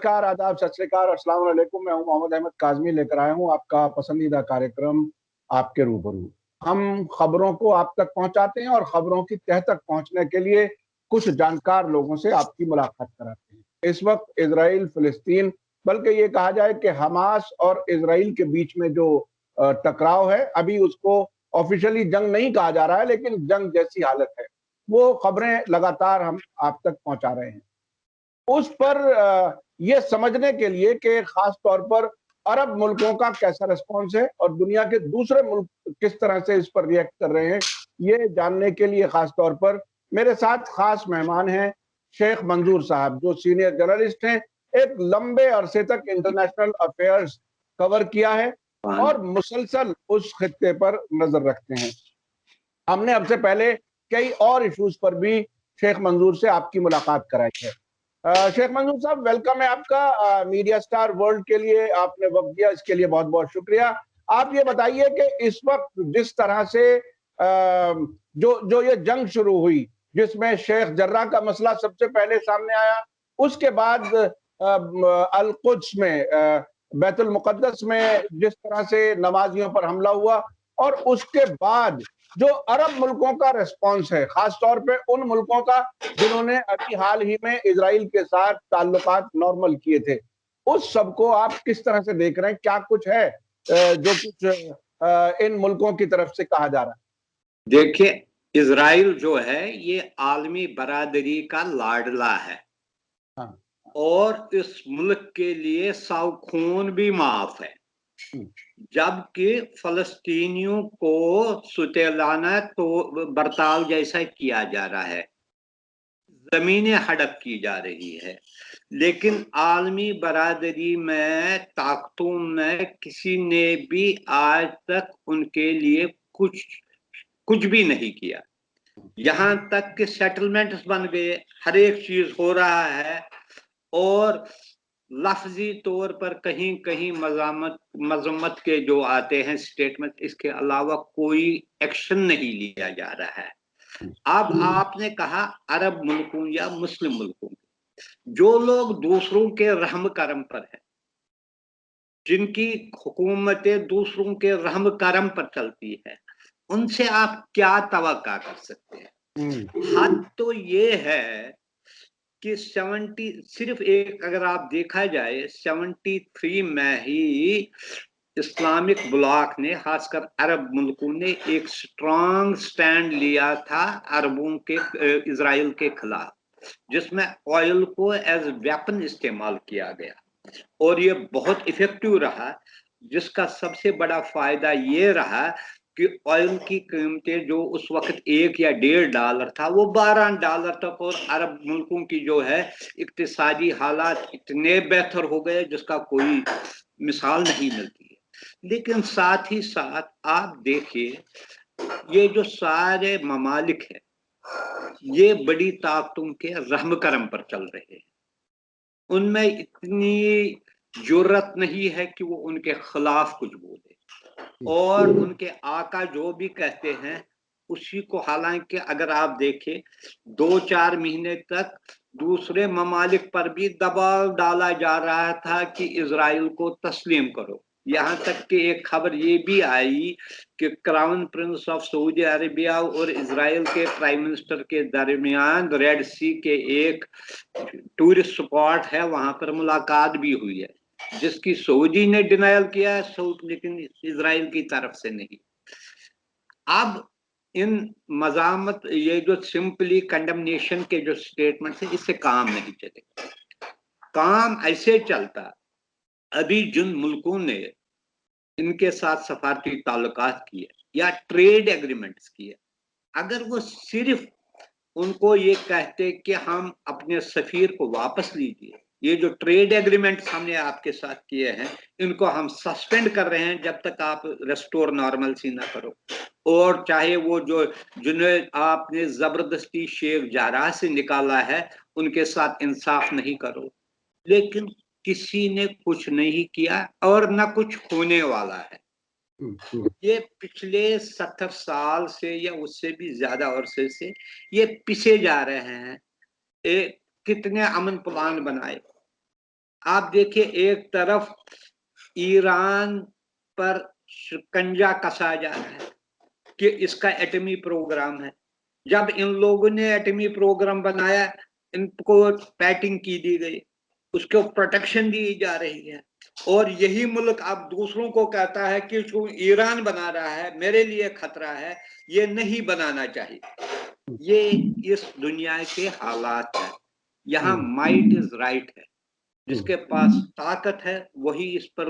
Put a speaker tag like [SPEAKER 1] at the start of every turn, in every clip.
[SPEAKER 1] नमस्कार, आदाब, सत श्री अकाल, अस्सलाम वालेकुम। मैं हूं मोहम्मद अहमद काज़मी, लेकर आया हूं आपका पसंदीदा कार्यक्रम आपके रूबरू। हम खबरों को आप तक पहुंचाते हैं और खबरों की तह तक पहुंचने के लिए कुछ जानकार लोगों से आपकी मुलाकात कराते हैं। इस वक्त इजराइल फिलिस्तीन, बल्कि ये कहा जाए कि हमास और इजराइल के बीच में जो टकराव है, अभी उसको ऑफिशियली जंग नहीं कहा जा रहा है, लेकिन जंग जैसी हालत है। वो खबरें लगातार हम आप तक पहुंचा रहे हैं। उस पर ये समझने के लिए कि खास तौर पर अरब मुल्कों का कैसा रिस्पॉन्स है और दुनिया के दूसरे मुल्क किस तरह से इस पर रिएक्ट कर रहे हैं, ये जानने के लिए खास तौर पर मेरे साथ खास मेहमान हैं शेख मंजूर साहब, जो सीनियर जर्नलिस्ट हैं, एक लंबे अरसे तक इंटरनेशनल अफेयर्स कवर किया है और मुसलसल उस खित्ते पर नजर रखते हैं। हमने अब से पहले कई और इश्यूज पर भी शेख मंजूर से आपकी मुलाकात कराई है। शेख मंजूर साहब, वेलकम है आपका मीडिया स्टार वर्ल्ड के लिए। आपने वक्त दिया, इसके लिए बहुत बहुत शुक्रिया। आप ये बताइए कि इस वक्त जिस तरह से जो जो ये जंग शुरू हुई, जिसमें शेख जर्रा का मसला सबसे पहले सामने आया, उसके बाद अल कुद्स में, बैतुल मुकद्दस में जिस तरह से नमाजियों पर हमला हुआ, और उसके बाद जो अरब मुल्कों का रिस्पॉन्स है, खास तौर पे उन मुल्कों का जिन्होंने अभी हाल ही में इजराइल के साथ ताल्लुकात नॉर्मल किए थे, उस सबको आप किस तरह से देख रहे हैं? क्या कुछ है जो कुछ इन मुल्कों की तरफ से कहा जा रहा है?
[SPEAKER 2] देखिए, इजराइल जो है ये आलमी बरादरी का लाडला है।
[SPEAKER 1] हाँ।
[SPEAKER 2] और इस मुल्क के लिए सौ खून भी माफ है, जबकि फलस्तीनियों को सुतेलाना तो बर्ताव जैसा किया जा रहा है, जमीनें हड़प की जा रही है। लेकिन आलमी बरादरी में ताकतों में किसी ने भी आज तक उनके लिए कुछ भी नहीं किया। यहां तक कि सेटलमेंट्स बन गए, हर एक चीज हो रहा है, और लफ्जी तौर पर कहीं कहीं मजम्मत के जो आते हैं स्टेटमेंट, इसके अलावा कोई एक्शन नहीं लिया जा रहा है। अब आपने कहा अरब मुल्कों या मुस्लिम मुल्कों, जो लोग दूसरों के रहम करम पर है, जिनकी हुकूमतें दूसरों के रहम करम पर चलती है, उनसे आप क्या तवक्का कर सकते हैं? हद तो ये है कि 70 सिर्फ एक, अगर आप देखा जाए 73 में ही इस्लामिक ब्लॉक ने, खासकर अरब मुल्कों ने, एक स्ट्रांग स्टैंड लिया था अरबों के इजराइल के खिलाफ, जिसमें ऑयल को एज वेपन इस्तेमाल किया गया, और ये बहुत इफेक्टिव रहा। जिसका सबसे बड़ा फायदा ये रहा कि ऑयल की कीमतें जो उस वक्त $1 या $1.5 था, वो $12 तक, और अरब मुल्कों की जो है इक्तिसादी हालात इतने बेहतर हो गए जिसका कोई मिसाल नहीं मिलती है। लेकिन साथ ही साथ आप देखिए, ये जो सारे ममालिक हैं, ये बड़ी ताकतों के रहम करम पर चल रहे हैं। उनमें इतनी जुर्रत नहीं है कि वो उनके खिलाफ कुछ बोले, और उनके आका जो भी कहते हैं उसी को, हालांकि अगर आप देखें 2-4 महीने तक दूसरे ममालिक पर भी दबाव डाला जा रहा था कि इजराइल को तस्लीम करो। यहाँ तक कि एक खबर ये भी आई कि crown Prince of Saudi Arabia और इजराइल के प्राइम मिनिस्टर के दरमियान रेड सी के एक टूरिस्ट स्पॉट है, वहां पर मुलाकात भी हुई है, जिसकी सऊदी ने डिनायल किया है, लेकिन इजराइल की तरफ से नहीं। अब इन मजामत, ये जो सिंपली कंडेमनेशन के जो स्टेटमेंट है, इससे काम नहीं चलेगा। काम ऐसे चलता, अभी जिन मुल्कों ने इनके साथ सफारती ताल्लुकात किए या ट्रेड एग्रीमेंट्स किए, अगर वो सिर्फ उनको ये कहते कि हम अपने सफीर को वापस लीजिए, ये जो ट्रेड एग्रीमेंट्स हमने आपके साथ किए हैं इनको हम सस्पेंड कर रहे हैं जब तक आप रेस्टोर नॉर्मलसी ना करो, और चाहे वो जो जिन्हें आपने जबरदस्ती शेख जाराह से निकाला है उनके साथ इंसाफ नहीं करो, लेकिन किसी ने कुछ नहीं किया और ना कुछ होने वाला है। ये पिछले 70 साल से या उससे भी ज्यादा अरसे से ये पीछे जा रहे हैं। कितने अमन प्लान बनाए, आप देखिए, एक तरफ ईरान पर शिकंजा कसा जा रहा है कि इसका एटमी प्रोग्राम है। जब इन लोगों ने एटमी प्रोग्राम बनाया, इनको पैटिंग की दी गई, उसको प्रोटेक्शन दी जा रही है, और यही मुल्क अब दूसरों को कहता है कि जो ईरान बना रहा है मेरे लिए खतरा है, ये नहीं बनाना चाहिए। ये इस दुनिया के हालात है। यहाँ माइट इज राइट है, जिसके पास ताकत है वही इस पर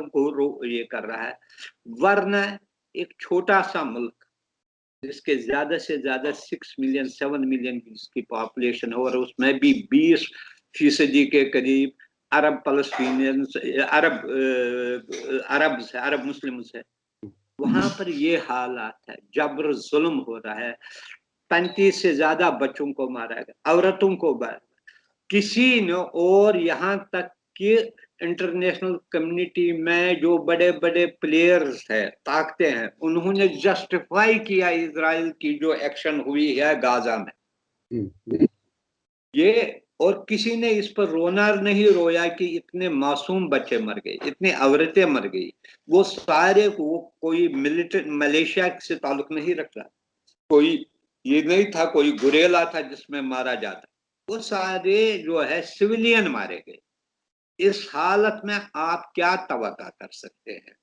[SPEAKER 2] ये कर रहा है। वरना एक छोटा सा मुल्क जिसके ज्यादा से ज्यादा 6 मिलियन 7 मिलियन की पॉपुलेशन है, और उसमें भी 20% के करीब अरब पैलेस्टीनियंस, अरब मुस्लिम्स है, वहां पर ये हालात है। जबर जुल्म हो रहा है, 35 से ज्यादा बच्चों को मारा गया, औरतों को मारा, किसी ने, और यहाँ तक कि इंटरनेशनल कम्युनिटी में जो बड़े बड़े प्लेयर्स है, ताकतें हैं, उन्होंने जस्टिफाई किया इजराइल की जो एक्शन हुई है गाजा में। ये, और किसी ने इस पर रोना नहीं रोया कि इतने मासूम बच्चे मर गए, इतनी औरतें मर गई। वो सारे वो कोई मिलिटेंट मलेशिया से ताल्लुक नहीं रख रहा, कोई ये नहीं था कोई गुरेला था जिसमें मारा जाता, वो सारे जो है सिविलियन मारे गए। इस हालत में आप क्या तवक्का कर सकते हैं?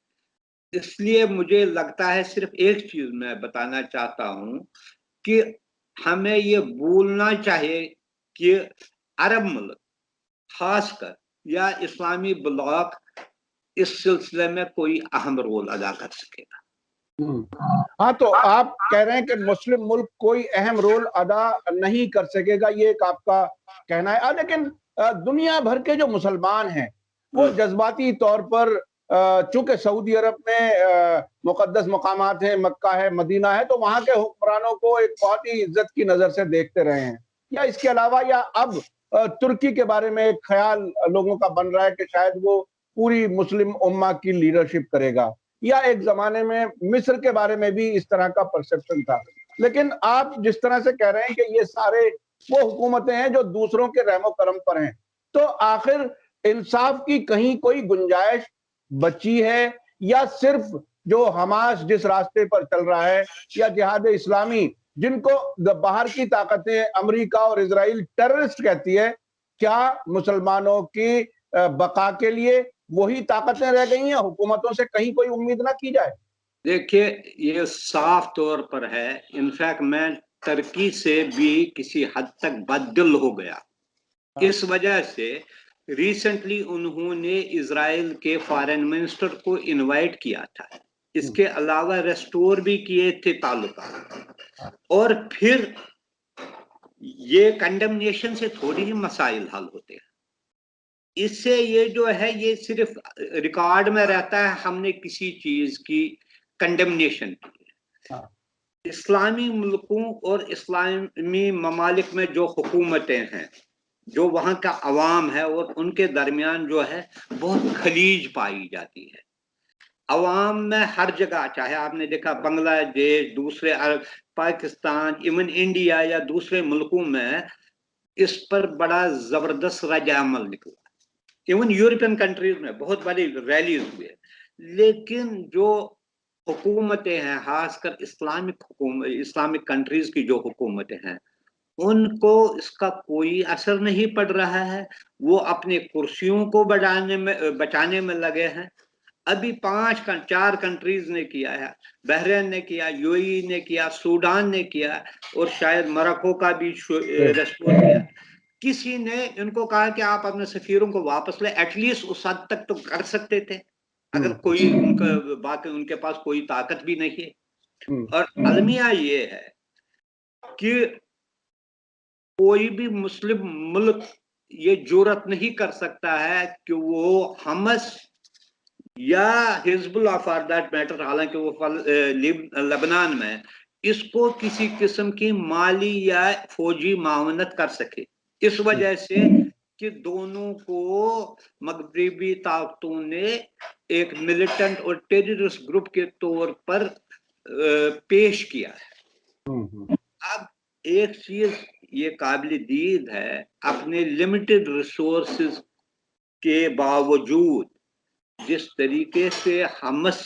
[SPEAKER 2] इसलिए मुझे लगता है, सिर्फ एक चीज मैं बताना चाहता हूं कि हमें ये भूलना चाहिए कि अरब मुल्क खासकर या इस्लामी ब्लॉक इस सिलसिले में कोई अहम रोल अदा कर सकेगा।
[SPEAKER 1] हाँ, तो आप कह रहे हैं कि मुस्लिम मुल्क कोई अहम रोल अदा नहीं कर सकेगा, ये एक आपका कहना है। लेकिन दुनिया भर के जो मुसलमान हैं वो जज्बाती तौर पर, चूंकि सऊदी अरब में मुकद्दस मकामात हैं, मक्का है, मदीना है, तो वहां के हुक्मरानों को एक बहुत ही इज्जत की नजर से देखते रहे हैं। या इसके अलावा, या अब तुर्की के बारे में एक ख्याल लोगों का बन रहा है कि शायद वो पूरी मुस्लिम उम्मा की लीडरशिप करेगा, या एक जमाने में मिस्र के बारे में भी इस तरह का परसेप्शन था। लेकिन आप जिस तरह से कह रहे हैं कि ये सारे वो हुकूमतें हैं जो दूसरों के रहमो करम पर हैं, तो आखिर इंसाफ की कहीं कोई गुंजाइश बची है, या सिर्फ जो हमास जिस रास्ते पर चल रहा है, या जिहाद इस्लामी जिनको बाहर की ताकतें अमेरिका और इजराइल टेररिस्ट कहती है, क्या मुसलमानों की बका के लिए वही ताकतें रह गई हैं? हुकूमतों से कहीं कोई उम्मीद ना की जाए?
[SPEAKER 2] देखिए, ये साफ तौर पर है। इनफैक्ट मैं तुर्की से भी किसी हद तक बददिल हो गया। इस वजह से रिसेंटली उन्होंने इजराइल के फॉरेन मिनिस्टर को इनवाइट किया था। इसके अलावा रेस्टोर भी किए थे ताल्लुकात। और फिर ये कंडेमनेशन से थोड़ी ही मसाइल हल होते हैं। इससे ये जो है, ये सिर्फ रिकॉर्ड में रहता है हमने किसी चीज की कंडेमनेशन की। इस्लामी मुल्कों और इस्लामी ममालिक में जो हुकूमतें हैं, जो वहाँ का अवाम है, और उनके दरमियान जो है बहुत खलीज पाई जाती है। अवाम में हर जगह, चाहे आपने देखा बांग्लादेश, दूसरे पाकिस्तान, इवन इंडिया या दूसरे मुल्कों में, इस पर बड़ा जबरदस्त रद्द-ए-अमल निकला। इवन यूरोपियन कंट्रीज में बहुत बड़ी रैलीज हुए। लेकिन जो हुकूमतें हैं, खासकर इस्लामिक कंट्रीज की जो हुकूमतें हैं, उनको इसका कोई असर नहीं पड़ रहा है। वो अपने कुर्सियों को बचाने में लगे हैं। अभी 4 कंट्रीज ने किया है, बहरीन ने किया, यूएई ने किया, सूडान ने किया, और शायद मोरक्को का भी रेस्टोर किया। किसी ने इनको कहा कि आप अपने सफीरों को वापस ले, एटलीस्ट उस हद तक तो कर सकते थे, अगर कोई उनके पास कोई ताकत भी नहीं है। और अलमिया ये है कि कोई भी मुस्लिम मुल्क ये जुर्रत नहीं कर सकता है कि वो हमस या हिजबुल्लाह फॉर दैट मैटर, हालांकि वो लेबनान में, इसको किसी किस्म की माली या फौजी मावनत कर सके। इस वजह से कि दोनों को मगरिबी ताकतों ने एक मिलिटेंट और टेररिस्ट ग्रुप के तौर पर पेश किया है। अब एक चीज ये काबिल दीद है, अपने लिमिटेड रिसोर्सेज के बावजूद जिस तरीके से हमस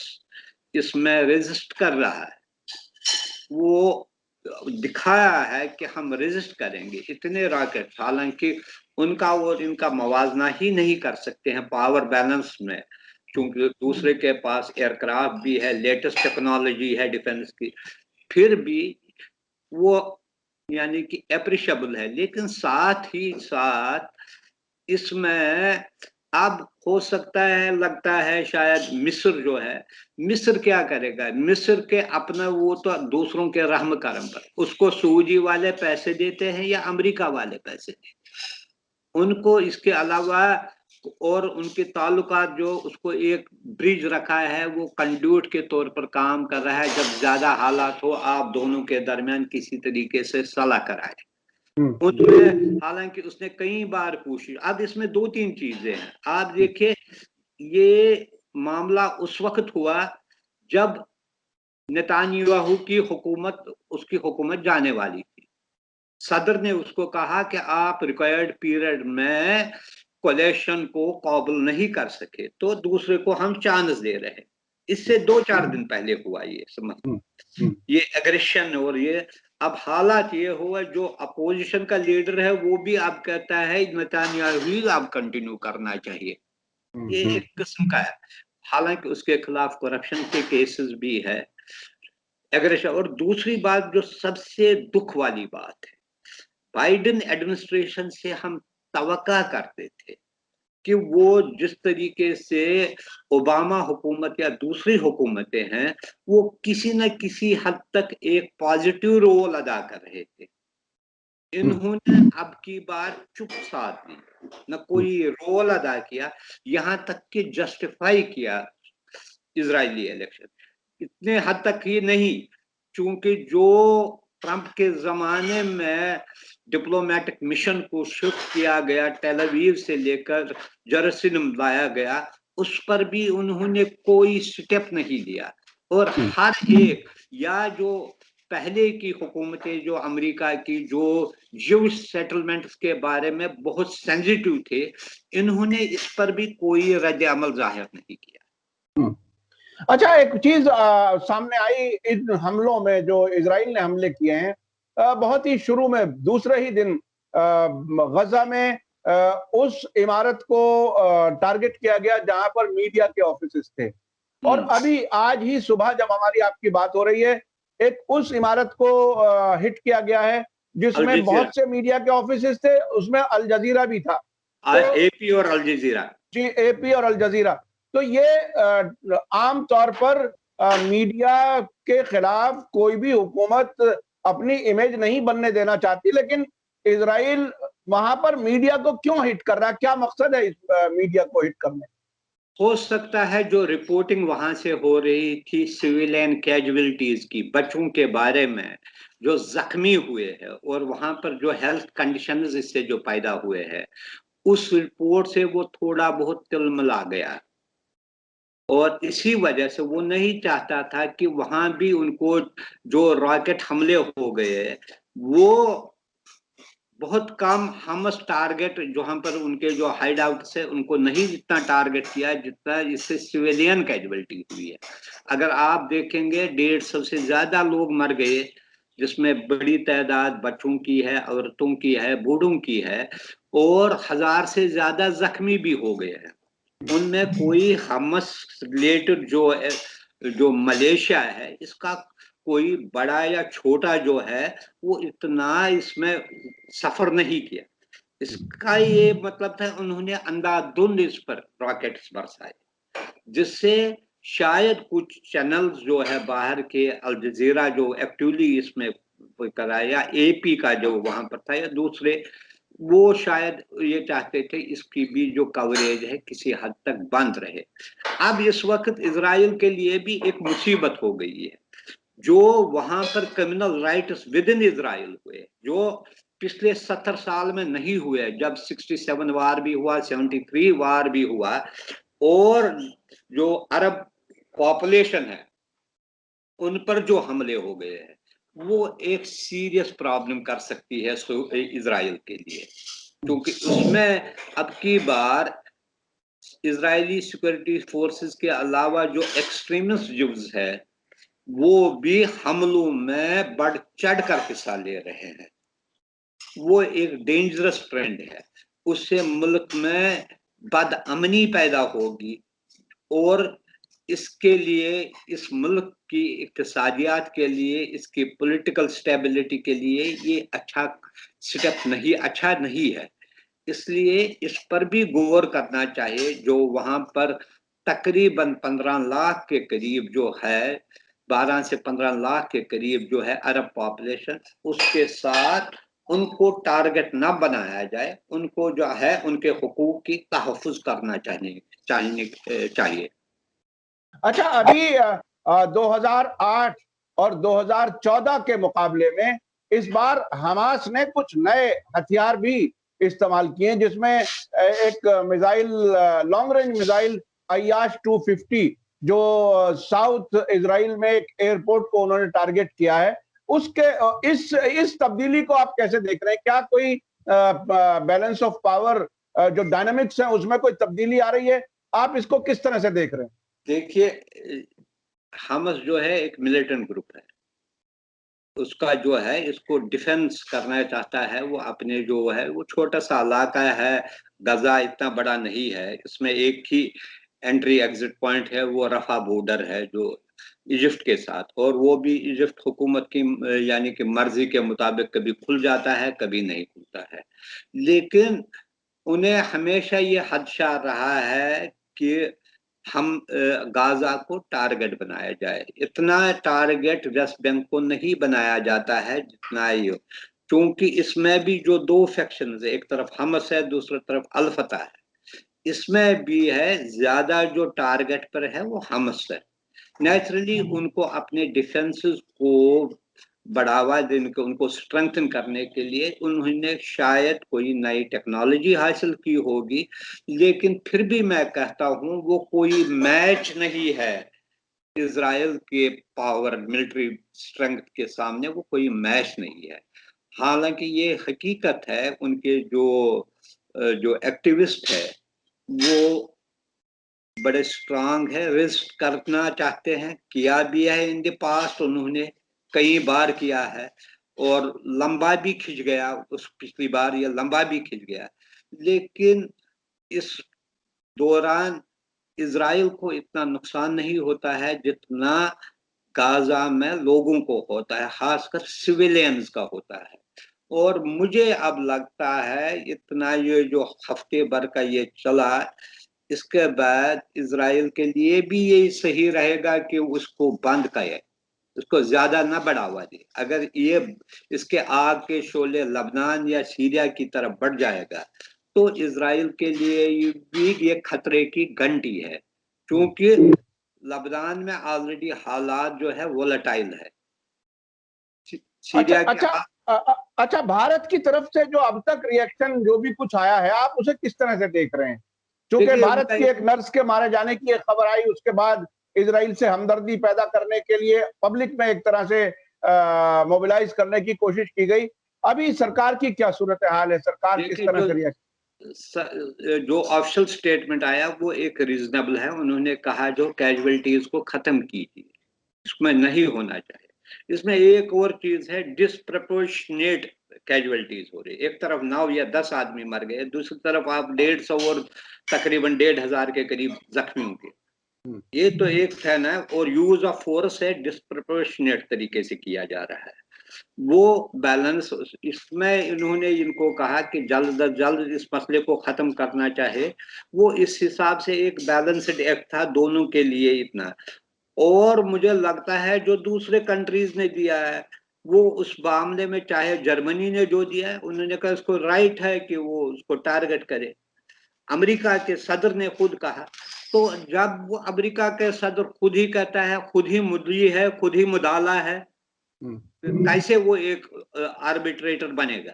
[SPEAKER 2] इसमें रेजिस्ट कर रहा है, वो दिखाया है कि हम रेजिस्ट करेंगे। इतने रॉकेट, हालांकि उनका और इनका मवाजना ही नहीं कर सकते हैं पावर बैलेंस में, क्योंकि दूसरे के पास एयरक्राफ्ट भी है, लेटेस्ट टेक्नोलॉजी है डिफेंस की, फिर भी वो यानी कि एप्रिशिएबल है। लेकिन साथ ही साथ इसमें अब हो सकता है, लगता है शायद मिस्र जो है, मिस्र क्या करेगा, मिस्र के अपना वो तो दूसरों के रहम करम पर, उसको सऊदी वाले पैसे देते हैं या अमेरिका वाले पैसे देते हैं, उनको इसके अलावा और उनके ताल्लुकात जो उसको एक ब्रिज रखा है, वो कंड्यूट के तौर पर काम कर रहा है। जब ज्यादा हालात हो, आप दोनों के दरमियान किसी तरीके से सलाह कराए। उन्होंने, हालांकि उसने कई बार पूछी। अब इसमें दो तीन चीजें हैं। आप देखिए, ये मामला उस वक्त हुआ जब नेतान्याहू की हुकूमत, उसकी हुकूमत जाने वाली थी। सदर ने उसको कहा कि आप रिक्वायर्ड पीरियड में कोलेशन को काबुल नहीं कर सके, तो दूसरे को हम चांस दे रहे हैं। इससे 2-4 दिन पहले हुआ ये, समझ ये एग्रेशन। और ये अब हालात ये हुआ, जो अपोजिशन का लीडर है वो भी अब कहता है नेतान्याहू ही अब कंटिन्यू करना चाहिए। ये एक किस्म का है, हालांकि उसके खिलाफ करप्शन के केसेस भी है, एग्रेशन। और दूसरी बात जो सबसे दुख वाली बात है, बाइडेन एडमिनिस्ट्रेशन से हम तवक्का करते थे कि वो जिस तरीके से ओबामा हुकूमत या दूसरी हुकूमतें हैं, वो किसी न किसी हद तक एक पॉजिटिव रोल अदा कर रहे थे। इन्होंने अब की बार चुप साध दी, न कोई रोल अदा किया, यहां तक कि जस्टिफाई किया इजरायली इलेक्शन। इतने हद तक ही नहीं, चूंकि जो ट्रंप के जमाने में डिप्लोमेटिक मिशन को शिफ्ट किया गया, टेल अवीव से लेकर जेरूसलम लाया गया, उस पर भी उन्होंने कोई स्टेप नहीं लिया। और हर एक, या जो पहले की हुकूमतें जो अमेरिका की, जो ज्यूश सेटलमेंट्स के बारे में बहुत सेंसिटिव थे, इन्होंने इस पर भी कोई रद्द अमल जाहिर नहीं किया।
[SPEAKER 1] अच्छा, एक चीज सामने आई इन हमलों में, जो इजराइल ने हमले किए हैं, बहुत ही शुरू में दूसरे ही दिन गजा में उस इमारत को टारगेट किया गया जहां पर मीडिया के ऑफिसेस थे। और अभी आज ही सुबह जब हमारी आपकी बात हो रही है, एक उस इमारत को हिट किया गया है जिसमें बहुत से मीडिया के ऑफिसेस थे, उसमें अल जजीरा भी था। तो
[SPEAKER 2] एपी और अल जजीरा,
[SPEAKER 1] जी, एपी और अल जजीरा। तो ये आम तौर पर मीडिया के खिलाफ कोई भी हुकूमत अपनी इमेज नहीं बनने देना चाहती, लेकिन इजराइल वहां पर मीडिया को क्यों हिट कर रहा है? क्या मकसद है इस मीडिया को हिट करने?
[SPEAKER 2] हो सकता है जो रिपोर्टिंग वहां से हो रही थी सिविलियन कैजुअलिटीज की, बच्चों के बारे में जो जख्मी हुए हैं और वहां पर जो हेल्थ कंडीशंस इससे जो पैदा हुए हैं, उस रिपोर्ट से वो थोड़ा बहुत तिलमिला गया। और इसी वजह से वो नहीं चाहता था कि वहां भी उनको जो रॉकेट हमले हो गए, वो बहुत कम हमस टारगेट, जो हम पर उनके जो हाइड आउट से उनको नहीं जितना टारगेट किया जितना इससे सिविलियन कैजुअलिटी हुई है। अगर आप देखेंगे 150 से ज्यादा लोग मर गए, जिसमें बड़ी तादाद बच्चों की है, औरतों की है, बूढ़ों की है, और 1000 से ज्यादा जख्मी भी हो गए हैं। उनमें कोई हमस रिलेटेड जो मलेशिया है, इसका कोई बड़ा या छोटा जो है वो इतना इसमें सफर नहीं किया। इसका ये मतलब था उन्होंने अंधाधुंध इस पर रॉकेट्स बरसाए, जिससे शायद कुछ चैनल्स जो है बाहर के, अल जजीरा जो एक्टिवली इसमें कराया, या एपी का जो वहां पर था, या दूसरे, वो शायद ये चाहते थे इसकी भी जो कवरेज है किसी हद तक बंद रहे। अब इस वक्त इजराइल के लिए भी एक मुसीबत हो गई है, जो वहां पर criminal rights with in Israel हुए, जो पिछले 70 साल में नहीं हुए। जब 67 वार भी हुआ, 73 वार भी हुआ, और जो अरब पॉपुलेशन है उन पर जो हमले हो गए हैं, वो एक सीरियस प्रॉब्लम कर सकती है इजराइल के लिए। क्योंकि उसमें अब की बार इजरायली सिक्योरिटी फोर्सेस के अलावा जो एक्सट्रीमिस्ट जुज़ है वो भी हमलों में बढ़ चढ़ कर हिस्सा ले रहे हैं। वो एक डेंजरस ट्रेंड है, उससे मुल्क में बदअमनी पैदा होगी और इसके लिए, इस मुल्क की इक्तिसादियात के लिए, इसकी पॉलिटिकल स्टेबिलिटी के लिए ये अच्छा नहीं है। इसलिए इस पर भी गौर करना चाहिए। जो वहां पर तकरीबन 15 लाख के करीब जो है, 12 से 15 लाख के करीब जो है अरब पॉपुलेशन, उसके साथ उनको टारगेट ना बनाया जाए। उनको जो है उनके हुकूक की तहफ़्फ़ुज़ करना चाहिए।
[SPEAKER 1] अच्छा, अभी 2008 और 2014 के मुकाबले में इस बार हमास ने कुछ नए हथियार भी इस्तेमाल किए, जिसमें एक मिसाइल, लॉन्ग रेंज मिसाइल अय्याश 250 जो साउथ इजराइल में एक एयरपोर्ट को उन्होंने टारगेट किया है, उसके इस तब्दीली को आप कैसे देख रहे हैं? क्या कोई बैलेंस ऑफ पावर, जो डायनामिक्स है, उसमें कोई तब्दीली आ रही है? आप इसको किस तरह से देख रहे हैं?
[SPEAKER 2] देखिए, हमास जो है एक मिलिटेंट ग्रुप है। उसका जो है इसको डिफेंस करना चाहता है। वो अपने जो है वो छोटा सा इलाका है, गजा इतना बड़ा नहीं है, इसमें एक ही एंट्री एग्जिट पॉइंट है, वो रफा बॉर्डर है जो इजिप्ट के साथ, और वो भी इजिप्ट हुकूमत की यानी कि मर्जी के मुताबिक कभी खुल जाता है, कभी नहीं खुलता है। लेकिन उन्हें हमेशा ये खदशा रहा है कि हम गाजा को टारगेट बनाया जाए। इतना टारगेट वेस्ट बैंक को नहीं बनाया जाता है जितना ये, क्योंकि इसमें भी जो दो फैक्शन है, एक तरफ हमस है, दूसरी तरफ अल फतह है, इसमें भी है ज्यादा जो टारगेट पर है वो हमस है। नेचुरली उनको अपने डिफेंसेस को बढ़ावा देने के, उनको स्ट्रेंथन करने के लिए उन्होंने शायद कोई नई टेक्नोलॉजी हासिल की होगी, लेकिन फिर भी मैं कहता हूं वो कोई मैच नहीं है इजराइल के पावर, मिलिट्री स्ट्रेंथ के सामने वो कोई मैच नहीं है। हालांकि ये हकीकत है, उनके जो एक्टिविस्ट है वो बड़े स्ट्रांग है, रिस्क करना चाहते हैं, किया भी है इन द पास्ट, उन्होंने कई बार किया है और लंबा भी खिंच गया, उस पिछली बार ये लंबा भी खिंच गया। लेकिन इस दौरान इजराइल को इतना नुकसान नहीं होता है जितना गाजा में लोगों को होता है, खासकर सिविलियंस का होता है। और मुझे अब लगता है इतना ये जो हफ्ते भर का ये चला, इसके बाद इजराइल के लिए भी यही सही रहेगा कि उसको बंद करे, उसको ज्यादा ना बढ़ावा दे। अगर ये इसके आग के शोले लबनान या सीरिया की तरफ बढ़ जाएगा तो इजराइल के लिए भी ये खतरे की घंटी है, क्योंकि लबनान में ऑलरेडी हालात जो है वोलेटाइल है।
[SPEAKER 1] अच्छा
[SPEAKER 2] सीरिया के
[SPEAKER 1] अच्छा अच्छा, भारत की तरफ से जो अब तक रिएक्शन जो भी कुछ आया है, आप उसे किस तरह से देख रहे हैं? क्योंकि भारत की एक नर्स के मारे जाने की एक खबर आई, उसके बाद इजराइल से हमदर्दी पैदा करने के लिए पब्लिक में एक तरह से मोबिलाइज करने की कोशिश की गई। अभी सरकार की क्या सूरत हाल है? सरकार किस तरह से रिएक्ट?
[SPEAKER 2] जो ऑफिशियल स्टेटमेंट आया वो एक रीजनेबल है। उन्होंने कहा जो कैजुअलिटीज को खत्म कीजिए, इसमें नहीं होना चाहिए। इसमें एक और चीज है, डिसप्रपोर्शनेट कैजुअलिटीज हो रही। एक तरफ 9 या 10 आदमी मर गए, दूसरी तरफ आप 150 और तकरीबन 1500 के करीब जख्मी होंगे। ये तो एक था ना, और यूज ऑफ फोर्स है डिसप्रपोर्शनेट तरीके से किया जा रहा है। वो बैलेंस, इसमें इन्होंने इनको कहा कि जल्द अज जल्द इस मसले को खत्म करना चाहे। वो इस हिसाब से एक बैलेंस्ड एक्ट था दोनों के लिए इतना। और मुझे लगता है जो दूसरे कंट्रीज ने दिया है वो उस मामले में, चाहे जर्मनी ने जो दिया है, उन्होंने कहा उसको राइट है कि वो उसको टारगेट करे। अमेरिका के सदर ने खुद कहा। तो जब वो अमेरिका के सदर खुद ही कहता है, खुद ही मुद्दी है, खुद ही मुदाला है, कैसे वो एक आर्बिट्रेटर बनेगा?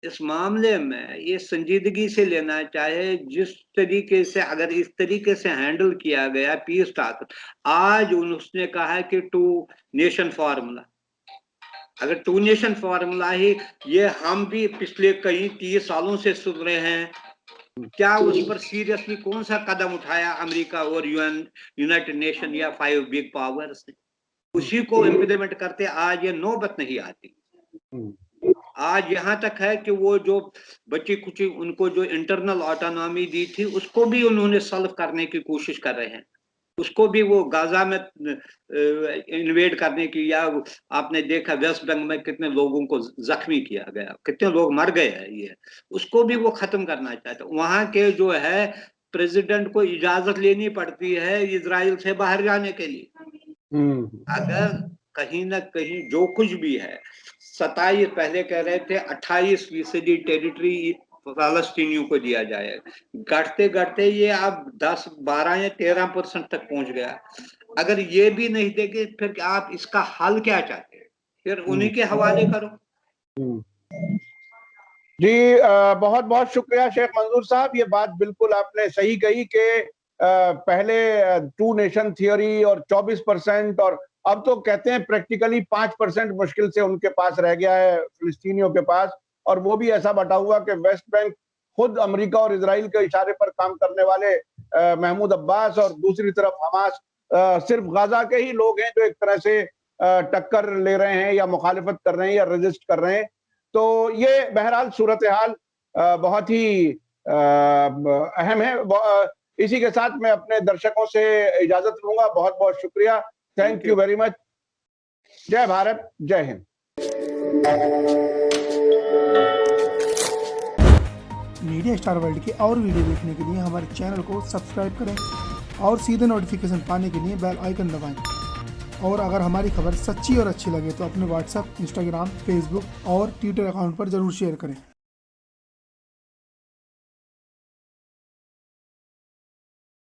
[SPEAKER 2] इस मामले में ये संजीदगी से लेना चाहे। जिस तरीके से, अगर इस तरीके से हैंडल किया गया पीस टॉक, आज उसने कहा कि 2 नेशन फार्मूला, अगर 2 नेशन फार्मूला ही ये हम भी पिछले कई 30 सालों से सुन रहे हैं, क्या उस पर सीरियसली कौन सा कदम उठाया अमेरिका और यूनाइटेड नेशन या 5 बिग पावर्स ने? उसी को इम्प्लीमेंट करते आज ये नौबत नहीं आती। आज यहाँ तक है कि वो जो बच्ची कुची उनको जो इंटरनल ऑटोनॉमी दी थी उसको भी उन्होंने सॉल्व करने की कोशिश कर रहे हैं। उसको भी वो गाजा में इन्वेड करने की, या आपने देखा वेस्ट बंगाल में कितने लोगों को जख्मी किया गया, कितने लोग मर गए हैं, ये उसको भी वो खत्म करना चाहते। वहां के जो है प्रेसिडेंट को इजाजत लेनी पड़ती है इजराइल से बाहर जाने के लिए। अगर कहीं ना कहीं जो कुछ भी है 27 पहले कह रहे थे 28% टेरिटरी फलस्तीनियों को दिया जाए, घटते घटते ये अब 10, 12 या 13% तक पहुंच गया। अगर ये भी नहीं देंगे फिर आप इसका हल क्या चाहते हैं? फिर उन्हीं के हवाले करो।
[SPEAKER 1] जी बहुत बहुत शुक्रिया शेख मंजूर साहब, ये बात बिल्कुल आपने सही कही कि पहले 2 नेशन थियोरी और 24%, और अब तो कहते हैं प्रैक्टिकली 5% मुश्किल से उनके पास रह गया है फिलिस्तीनियों के पास, और वो भी ऐसा बटा हुआ कि वेस्ट बैंक खुद अमेरिका और इजराइल के इशारे पर काम करने वाले महमूद अब्बास, और दूसरी तरफ हमास सिर्फ गाजा के ही लोग हैं जो एक तरह से टक्कर ले रहे हैं या मुखालिफत कर रहे हैं या रेजिस्ट कर रहे हैं। तो ये बहरहाल सूरत हाल बहुत ही अहम है। इसी के साथ मैं अपने दर्शकों से इजाजत लूंगा। बहुत बहुत शुक्रिया, थैंक यू वेरी मच। जय भारत, जय हिंद।
[SPEAKER 3] मीडिया स्टार वर्ल्ड के और वीडियो देखने के लिए हमारे चैनल को सब्सक्राइब करें और सीधे नोटिफिकेशन पाने के लिए बेल आइकन दबाएं। और अगर हमारी खबर सच्ची और अच्छी लगे तो अपने व्हाट्सएप, इंस्टाग्राम, फेसबुक और ट्विटर अकाउंट पर जरूर शेयर करें।